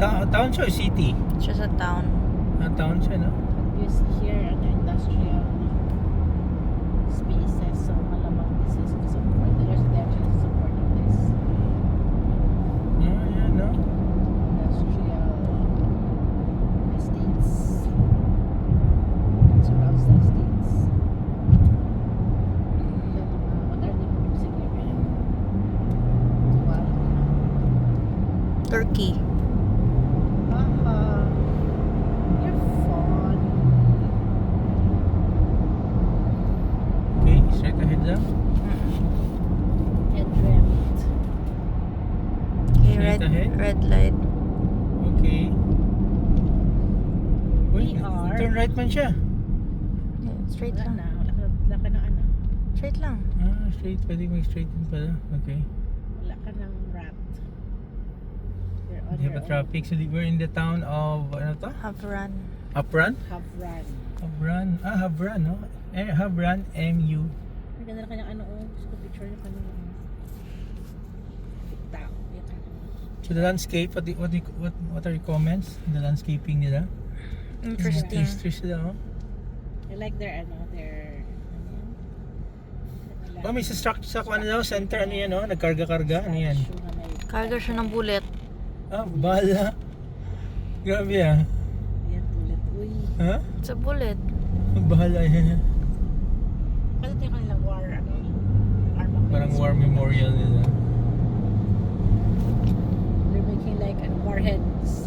Town siya o city? Siya sa town. Town siya, no? You see here, industrial spaces, so malamang this is to support. The residential is supporting this Yeah, no? industrial estates. Surrounds the estates. What are they producing here? Wow. Turkey. Haha. You're fun. Okay, straight ahead lang. And dreamt. Okay, Straight ahead? red light. Okay. We Wait, are- turn right man siya. Yeah, straight Wala lang. na. Wala ka ng ano. Straight lang. Straight. Pwede mag-straight din pala. Okay. Wala ka ng rat. You're on We have your a traffic. So we're in the town of, ano to? Havran. Havran? own. Have run. Havran. Havran, no? Havran, MU. Ang ganda na kanyang ano, gusto ko picture niya kanina. Tao. So the landscape, what are your comments? The landscaping nila? Interesting. History sila, oh. I like their Oh, may structure sa ano daw, center, ano yan, oh? Nagkarga-karga, ano yan? Karga siya ng bullet. Bala. Grabe, ah. Yan, tulad. Uy. Ha? It's a bullet. Bahala yan. Ano ito yung kanilang war, ano? Armaments. Parang war memorial nila. They're making like warheads.